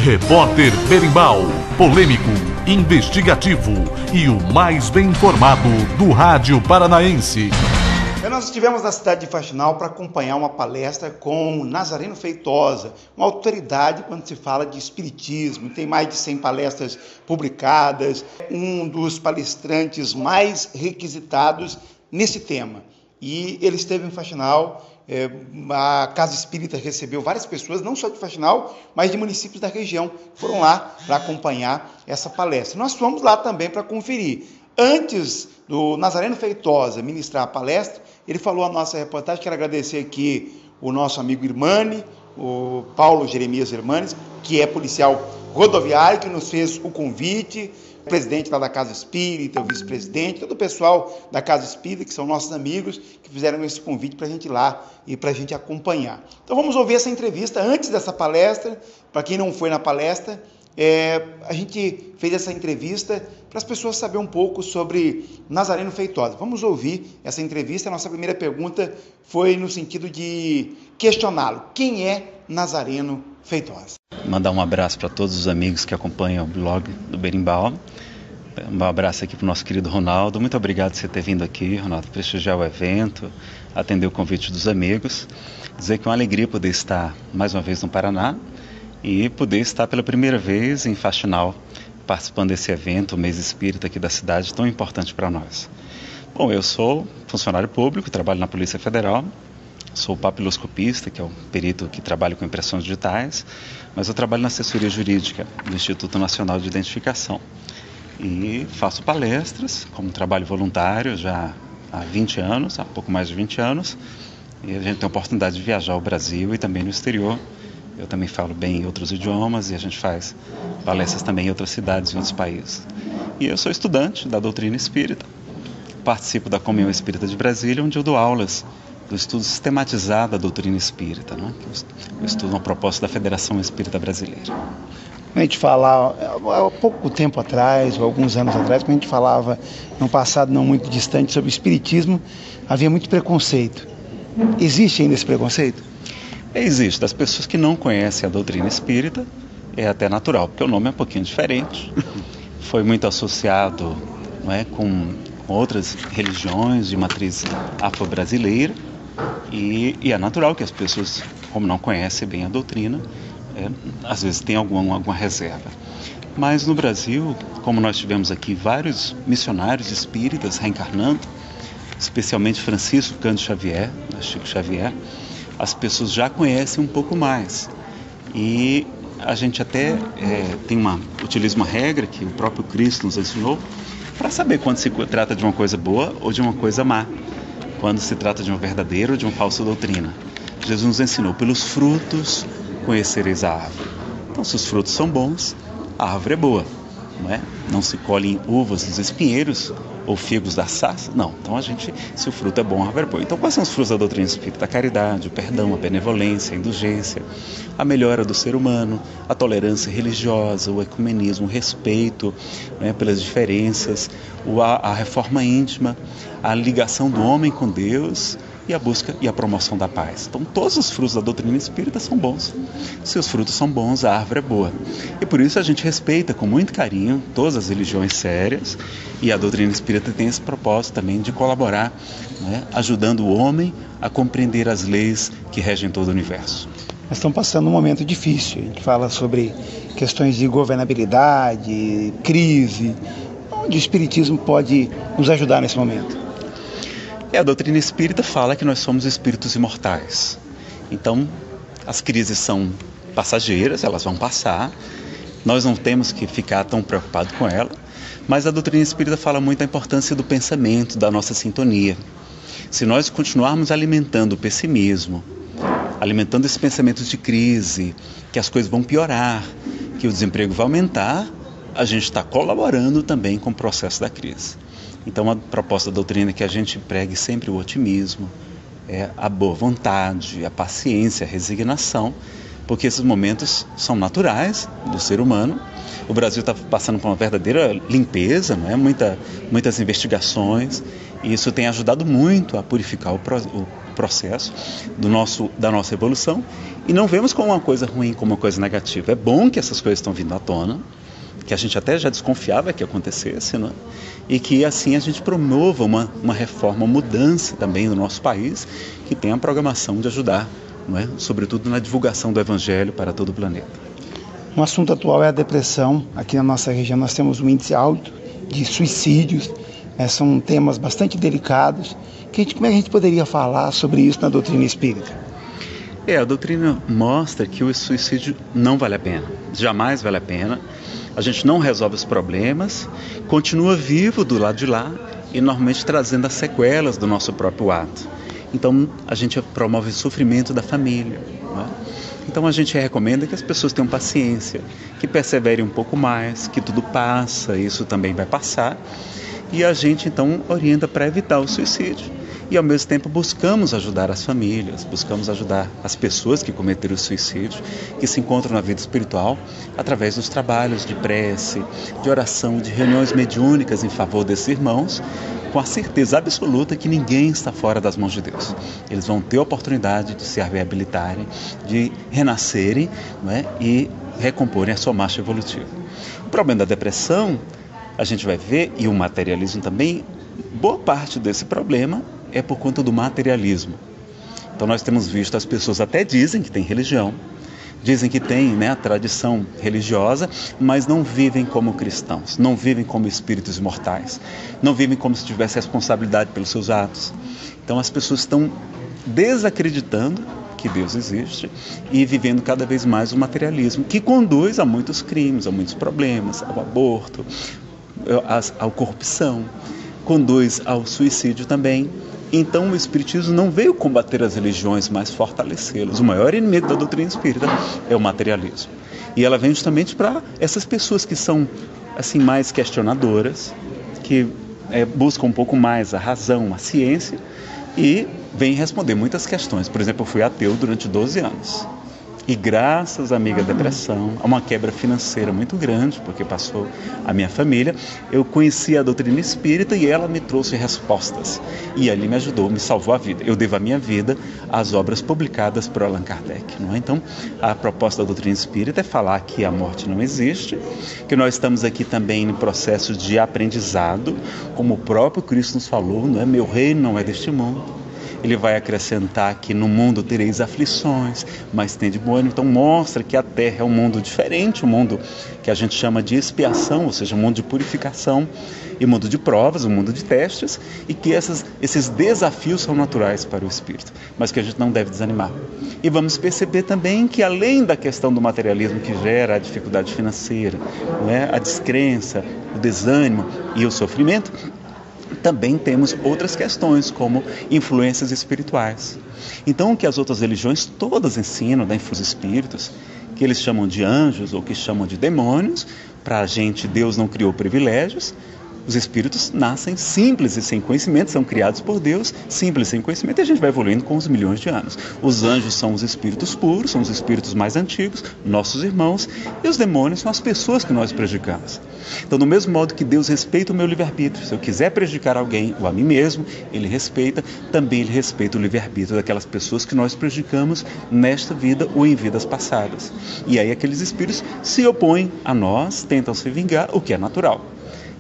Repórter Berimbau, polêmico, investigativo e o mais bem informado do rádio paranaense. Nós estivemos na cidade de Faxinal para acompanhar uma palestra com Nazareno Feitosa, uma autoridade quando se fala de espiritismo. Tem mais de 100 palestras publicadas, um dos palestrantes mais requisitados nesse tema. E ele esteve em Faxinal. A Casa Espírita recebeu várias pessoas, não só de Faxinal, mas de municípios da região, que foram lá para acompanhar essa palestra. Nós fomos lá também para conferir. Antes do Nazareno Feitosa ministrar a palestra, ele falou à nossa reportagem. Quero agradecer aqui o nosso amigo Irmani, o Paulo Jeremias Irmanes, que é policial rodoviário, que nos fez o convite, o presidente lá da Casa Espírita, o vice-presidente, todo o pessoal da Casa Espírita, que são nossos amigos, que fizeram esse convite para a gente ir lá e para a gente acompanhar. Então vamos ouvir essa entrevista antes dessa palestra. Para quem não foi na palestra, a gente fez essa entrevista para as pessoas saberem um pouco sobre Nazareno Feitosa. Vamos ouvir essa entrevista. A nossa primeira pergunta foi no sentido de questioná-lo. Quem é Nazareno Feitosa? Mandar um abraço para todos os amigos que acompanham o blog do Berimbau. Um abraço aqui para o nosso querido Ronaldo. Muito obrigado por você ter vindo aqui, Ronaldo, prestigiar o evento, atender o convite dos amigos. Dizer que é uma alegria poder estar mais uma vez no Paraná e poder estar pela primeira vez em Faxinal, participando desse evento, o Mês Espírita aqui da cidade, tão importante para nós. Bom, eu sou funcionário público, trabalho na Polícia Federal, sou papiloscopista, que é um perito que trabalha com impressões digitais, mas eu trabalho na assessoria jurídica do Instituto Nacional de Identificação e faço palestras como trabalho voluntário já há 20 anos, há pouco mais de 20 anos, e a gente tem a oportunidade de viajar ao Brasil e também no exterior. Eu também falo bem outros idiomas e a gente faz palestras também em outras cidades e outros países. E eu sou estudante da doutrina espírita, participo da Comunhão Espírita de Brasília, onde eu dou aulas do estudo sistematizado da doutrina espírita, né? Eu estudo uma proposta da Federação Espírita Brasileira. A gente fala, há pouco tempo atrás, ou alguns anos atrás, quando a gente falava, num passado não muito distante, sobre o espiritismo, havia muito preconceito. Existe ainda esse preconceito? Existe. Das pessoas que não conhecem a doutrina espírita, é até natural, porque o nome é um pouquinho diferente. Foi muito associado, não é, com outras religiões de matriz afro-brasileira, e é natural que as pessoas, como não conhecem bem a doutrina, às vezes tem alguma reserva. Mas no Brasil, como nós tivemos aqui vários missionários espíritas reencarnando, especialmente Francisco Cândido Xavier, Chico Xavier, as pessoas já conhecem um pouco mais. E a gente até utiliza uma regra que o próprio Cristo nos ensinou para saber quando se trata de uma coisa boa ou de uma coisa má, quando se trata de uma verdadeira ou de uma falsa doutrina. Jesus nos ensinou: pelos frutos conhecereis a árvore. Então, se os frutos são bons, a árvore é boa. Não se colhem uvas dos espinheiros ou figos da sarça, não. Então se o fruto é bom, a árvore é boa. Então quais são os frutos da doutrina espírita? A caridade, o perdão, a benevolência, a indulgência, a melhora do ser humano, a tolerância religiosa, o ecumenismo, o respeito, pelas diferenças, a reforma íntima, a ligação do homem com Deus e a busca e a promoção da paz. Então todos os frutos da doutrina espírita são bons. Se os frutos são bons, a árvore é boa. E por isso a gente respeita com muito carinho todas as religiões sérias, e a doutrina espírita tem esse propósito também de colaborar, ajudando o homem a compreender as leis que regem todo o universo. Nós estamos passando um momento difícil. A gente fala sobre questões de governabilidade, crise. Onde o espiritismo pode nos ajudar nesse momento? A doutrina espírita fala que nós somos espíritos imortais. Então, as crises são passageiras, elas vão passar. Nós não temos que ficar tão preocupados com ela. Mas a doutrina espírita fala muito da importância do pensamento, da nossa sintonia. Se nós continuarmos alimentando o pessimismo, alimentando esses pensamentos de crise, que as coisas vão piorar, que o desemprego vai aumentar, a gente está colaborando também com o processo da crise. Então a proposta da doutrina é que a gente pregue sempre o otimismo, a boa vontade, a paciência, a resignação, porque esses momentos são naturais do ser humano. O Brasil está passando por uma verdadeira limpeza, não é? Muitas investigações, e isso tem ajudado muito a purificar o processo da nossa evolução, e não vemos como uma coisa ruim, como uma coisa negativa. É bom que essas coisas estão vindo à tona, que a gente até já desconfiava que acontecesse, né? E que assim a gente promova uma reforma, uma mudança também no nosso país, que tem a programação de ajudar, não é? Sobretudo na divulgação do Evangelho para todo o planeta. Um assunto atual é a depressão. Aqui na nossa região nós temos um índice alto de suicídios, são temas bastante delicados. Como é que a gente poderia falar sobre isso na doutrina espírita? A doutrina mostra que o suicídio não vale a pena, jamais vale a pena. A gente não resolve os problemas, continua vivo do lado de lá e normalmente trazendo as sequelas do nosso próprio ato. Então a gente promove o sofrimento da família, né? Então a gente recomenda que as pessoas tenham paciência, que perseverem um pouco mais, que tudo passa, isso também vai passar. E a gente então orienta para evitar o suicídio. E ao mesmo tempo buscamos ajudar as famílias, buscamos ajudar as pessoas que cometeram o suicídio, que se encontram na vida espiritual, através dos trabalhos de prece, de oração, de reuniões mediúnicas em favor desses irmãos, com a certeza absoluta que ninguém está fora das mãos de Deus. Eles vão ter a oportunidade de se reabilitarem, de renascerem, não é? E recomporem a sua marcha evolutiva. O problema da depressão, a gente vai ver, e o materialismo também, boa parte desse problema é por conta do materialismo. Então nós temos visto, as pessoas até dizem que têm religião, dizem que têm, né, a tradição religiosa, mas não vivem como cristãos, não vivem como espíritos imortais, não vivem como se tivessem responsabilidade pelos seus atos. Então as pessoas estão desacreditando que Deus existe e vivendo cada vez mais o materialismo, que conduz a muitos crimes, a muitos problemas, ao aborto, à corrupção, conduz ao suicídio também. Então o Espiritismo não veio combater as religiões, mas fortalecê-las. O maior inimigo da doutrina espírita é o materialismo. E ela vem justamente para essas pessoas que são assim, mais questionadoras, que buscam um pouco mais a razão, a ciência, e vêm responder muitas questões. Por exemplo, eu fui ateu durante 12 anos. E graças à amiga depressão, a uma quebra financeira muito grande, porque passou a minha família, eu conheci a doutrina espírita e ela me trouxe respostas. E ali me ajudou, me salvou a vida. Eu devo a minha vida às obras publicadas por Allan Kardec, não é? Então, a proposta da doutrina espírita é falar que a morte não existe, que nós estamos aqui também no processo de aprendizado, como o próprio Cristo nos falou, não é? Meu reino não é deste mundo. Ele vai acrescentar que no mundo tereis aflições, mas tende bom ânimo. Então mostra que a Terra é um mundo diferente, um mundo que a gente chama de expiação, ou seja, um mundo de purificação, e um mundo de provas, um mundo de testes, e que esses desafios são naturais para o espírito, mas que a gente não deve desanimar. E vamos perceber também que além da questão do materialismo que gera a dificuldade financeira, não é? A descrença, o desânimo e o sofrimento, também temos outras questões, como influências espirituais. Então, o que as outras religiões todas ensinam, né, os espíritos, que eles chamam de anjos ou que chamam de demônios, para a gente Deus não criou privilégios. Os espíritos nascem simples e sem conhecimento, são criados por Deus, simples e sem conhecimento, e a gente vai evoluindo com os milhões de anos. Os anjos são os espíritos puros, são os espíritos mais antigos, nossos irmãos, e os demônios são as pessoas que nós prejudicamos. Então, do mesmo modo que Deus respeita o meu livre-arbítrio, se eu quiser prejudicar alguém ou a mim mesmo, Ele respeita, também Ele respeita o livre-arbítrio daquelas pessoas que nós prejudicamos nesta vida ou em vidas passadas. E aí aqueles espíritos se opõem a nós, tentam se vingar, o que é natural.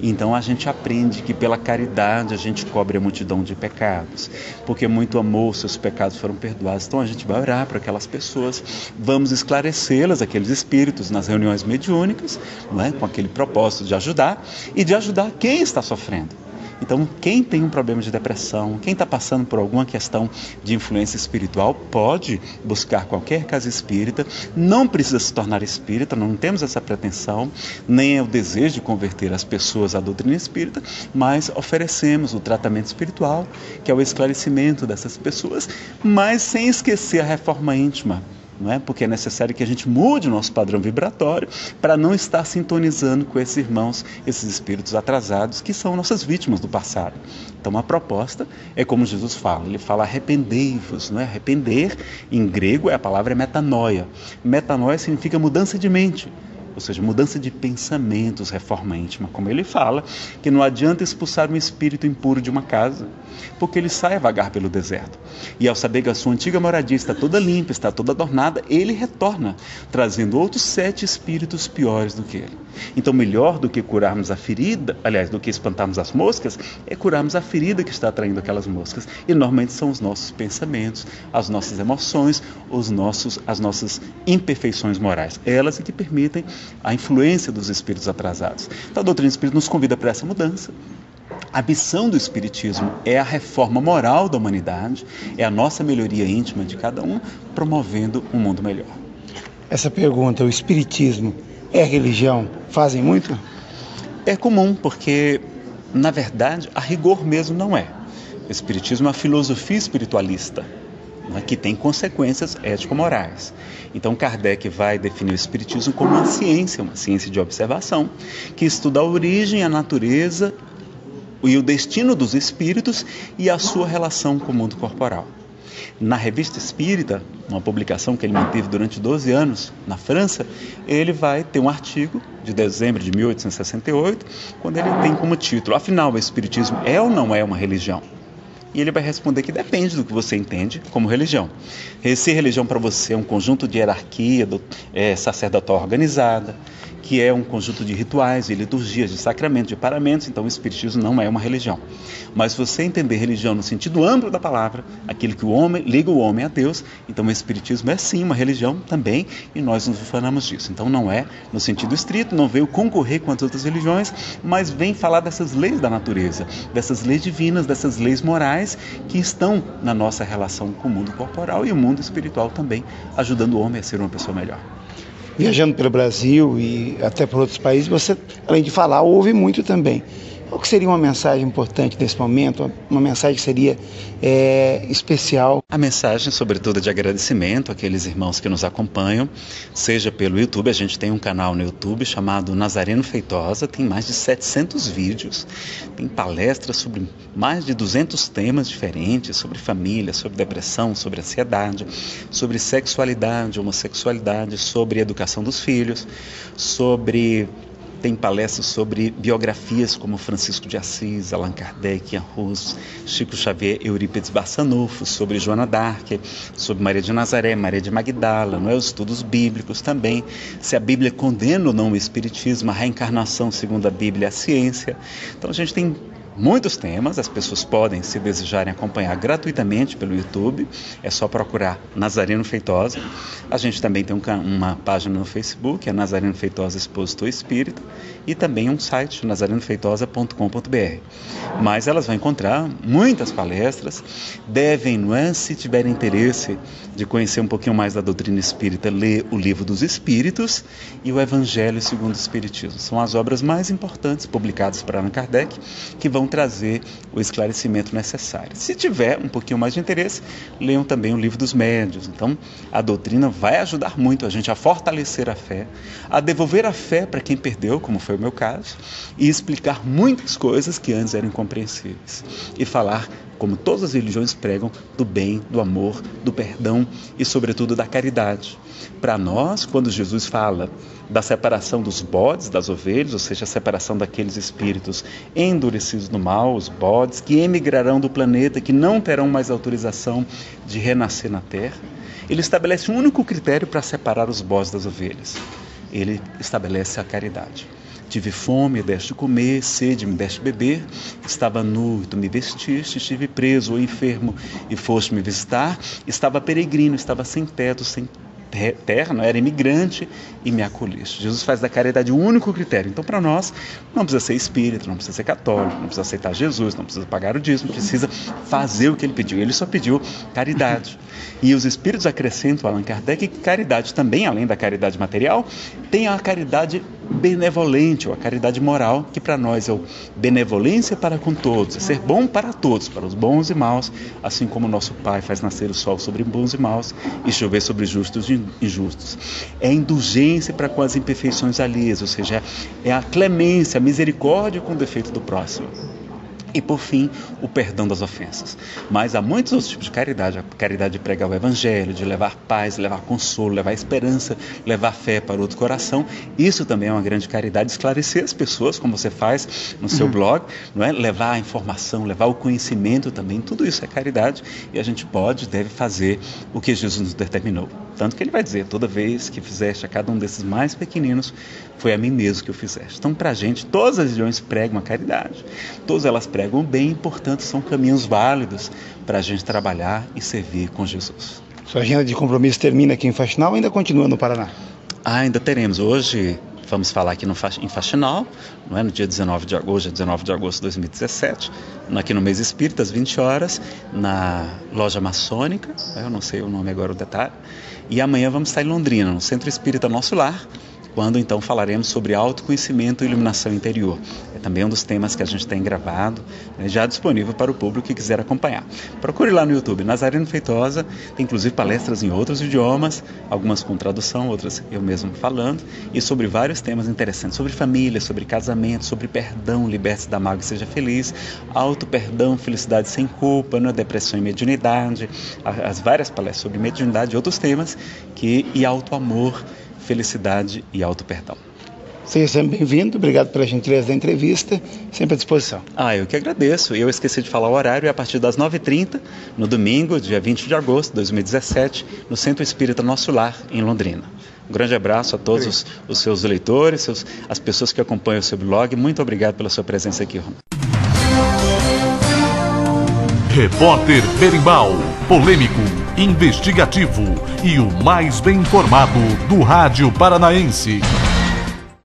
Então a gente aprende que pela caridade a gente cobre a multidão de pecados, porque muito amor, seus pecados foram perdoados. Então a gente vai orar para aquelas pessoas, vamos esclarecê-las, aqueles espíritos, nas reuniões mediúnicas, não é? Com aquele propósito de ajudar e de ajudar quem está sofrendo. Então, quem tem um problema de depressão, quem está passando por alguma questão de influência espiritual, pode buscar qualquer casa espírita, não precisa se tornar espírita, não temos essa pretensão, nem é o desejo de converter as pessoas à doutrina espírita, mas oferecemos o tratamento espiritual, que é o esclarecimento dessas pessoas, mas sem esquecer a reforma íntima, não é? Porque é necessário que a gente mude o nosso padrão vibratório para não estar sintonizando com esses irmãos, esses espíritos atrasados, que são nossas vítimas do passado. Então a proposta é como Jesus fala, ele fala arrependei-vos, não é? Arrepender, em grego, a palavra é metanoia. Metanoia significa mudança de mente, ou seja, mudança de pensamentos, reforma íntima, como ele fala, que não adianta expulsar um espírito impuro de uma casa, porque ele sai a vagar pelo deserto. E ao saber que a sua antiga moradia está toda limpa, está toda adornada, ele retorna, trazendo outros 7 espíritos piores do que ele. Então, melhor do que curarmos a ferida, aliás, do que espantarmos as moscas, é curarmos a ferida que está atraindo aquelas moscas. E normalmente são os nossos pensamentos, as nossas emoções, as nossas imperfeições morais. Elas é que permitem a influência dos espíritos atrasados. Então a doutrina espírita nos convida para essa mudança. A missão do Espiritismo é a reforma moral da humanidade, é a nossa melhoria íntima de cada um, promovendo um mundo melhor. Essa pergunta, o Espiritismo é religião? Fazem muito? É comum, porque, na verdade, a rigor mesmo não é. O Espiritismo é uma filosofia espiritualista, que tem consequências ético-morais. Então Kardec vai definir o Espiritismo como uma ciência de observação, que estuda a origem, a natureza e o destino dos espíritos e a sua relação com o mundo corporal. Na Revista Espírita, uma publicação que ele manteve durante 12 anos na França, ele vai ter um artigo de dezembro de 1868, quando ele tem como título, afinal, o Espiritismo é ou não é uma religião? E ele vai responder que depende do que você entende como religião. Se religião para você é um conjunto de hierarquia sacerdotal organizada, que é um conjunto de rituais, de liturgias, de sacramentos, de paramentos, então o Espiritismo não é uma religião. Mas se você entender religião no sentido amplo da palavra, aquilo que liga o homem a Deus, então o Espiritismo é sim uma religião também, e nós nos ufanamos disso. Então não é no sentido estrito, não veio concorrer com as outras religiões, mas vem falar dessas leis da natureza, dessas leis divinas, dessas leis morais que estão na nossa relação com o mundo corporal e o mundo espiritual também, ajudando o homem a ser uma pessoa melhor. Viajando pelo Brasil e até por outros países, você, além de falar, ouve muito também. Qual que seria uma mensagem importante nesse momento? Uma mensagem que seria especial? A mensagem, sobretudo, de agradecimento àqueles irmãos que nos acompanham, seja pelo YouTube. A gente tem um canal no YouTube chamado Nazareno Feitosa, tem mais de 700 vídeos, tem palestras sobre mais de 200 temas diferentes, sobre família, sobre depressão, sobre ansiedade, sobre sexualidade, homossexualidade, sobre educação dos filhos, tem palestras sobre biografias como Francisco de Assis, Allan Kardec, Ian Hus, Chico Xavier, Eurípides Barçanufo, sobre Joana d'Arc, sobre Maria de Nazaré, Maria de Magdala, os estudos bíblicos também, se a Bíblia condena ou não o Espiritismo, a reencarnação segundo a Bíblia, a ciência. Então a gente tem muitos temas, as pessoas podem, se desejarem, acompanhar gratuitamente pelo YouTube, é só procurar Nazareno Feitosa. A gente também tem uma página no Facebook, é Nazareno Feitosa Expositor Espírita, e também um site, nazarenofeitosa.com.br. Mas elas vão encontrar muitas palestras, devem, se tiverem interesse de conhecer um pouquinho mais da doutrina espírita, ler o Livro dos Espíritos e o Evangelho segundo o Espiritismo. São as obras mais importantes publicadas por Allan Kardec, que vão trazer o esclarecimento necessário. Se tiver um pouquinho mais de interesse, leiam também o Livro dos Médiuns. Então, a doutrina vai ajudar muito a gente a fortalecer a fé, a devolver a fé para quem perdeu, como foi o meu caso, e explicar muitas coisas que antes eram incompreensíveis. E falar, como todas as religiões pregam, do bem, do amor, do perdão e, sobretudo, da caridade. Para nós, quando Jesus fala da separação dos bodes das ovelhas, ou seja, a separação daqueles espíritos endurecidos no mal, os bodes, que emigrarão do planeta, que não terão mais autorização de renascer na terra, ele estabelece um único critério para separar os bodes das ovelhas. Ele estabelece a caridade. Tive fome, deste comer, sede, me deste beber, estava nu, tu me vestiste, estive preso ou enfermo e foste me visitar, estava peregrino, estava sem teto, sem terra, era imigrante e me acolheste. Jesus faz da caridade o único critério. Então, para nós, não precisa ser espírita, não precisa ser católico, não precisa aceitar Jesus, não precisa pagar o dízimo, precisa fazer o que ele pediu. Ele só pediu caridade. E os espíritos acrescentam, Allan Kardec, que caridade também, além da caridade material, tem a caridade benevolente, ou a caridade moral, que para nós é o benevolência para com todos, é ser bom para todos, para os bons e maus, assim como nosso Pai faz nascer o sol sobre bons e maus e chover sobre justos e injustos. É a indulgência para com as imperfeições alheias, ou seja, é a clemência, a misericórdia com o defeito do próximo. E, por fim, o perdão das ofensas. Mas há muitos outros tipos de caridade. A caridade de pregar o evangelho, de levar paz, levar consolo, levar esperança, levar fé para outro coração. Isso também é uma grande caridade, esclarecer as pessoas, como você faz no seu blog, não é? Levar a informação, levar o conhecimento também. Tudo isso é caridade e a gente pode, deve fazer o que Jesus nos determinou. Tanto que ele vai dizer, toda vez que fizeste a cada um desses mais pequeninos, foi a mim mesmo que eu fizeste. Então, para a gente, todas as religiões pregam a caridade. Todas elas pregam o bem, portanto, são caminhos válidos para a gente trabalhar e servir com Jesus. Sua agenda de compromisso termina aqui em Faxinal ou ainda continua no Paraná? Ainda teremos. Hoje vamos falar aqui em Faxinal, não é? No dia 19 de agosto, 19 de agosto de 2017, aqui no Mês Espírita, às 20 horas, na loja maçônica, eu não sei o nome agora, o detalhe, e amanhã vamos estar em Londrina, no Centro Espírita Nosso Lar, quando então falaremos sobre autoconhecimento e iluminação interior. É também um dos temas que a gente tem gravado, já disponível para o público que quiser acompanhar. Procure lá no YouTube, Nazareno Feitosa, tem inclusive palestras em outros idiomas, algumas com tradução, outras eu mesmo falando, e sobre vários temas interessantes, sobre família, sobre casamento, sobre perdão, liberte-se da mágoa e seja feliz, auto-perdão, felicidade sem culpa, depressão e mediunidade, as várias palestras sobre mediunidade e outros temas, e auto-amor, felicidade e auto-perdão. Seja sempre bem-vindo, obrigado pela gentileza da entrevista, sempre à disposição. Eu que agradeço. Eu esqueci de falar o horário, é a partir das 9h30, no domingo, dia 20 de agosto de 2017, no Centro Espírita Nosso Lar, em Londrina. Um grande abraço a todos os seus leitores, as pessoas que acompanham o seu blog. Muito obrigado pela sua presença aqui, Romano. Repórter Berimbau, polêmico, investigativo e o mais bem informado do rádio paranaense.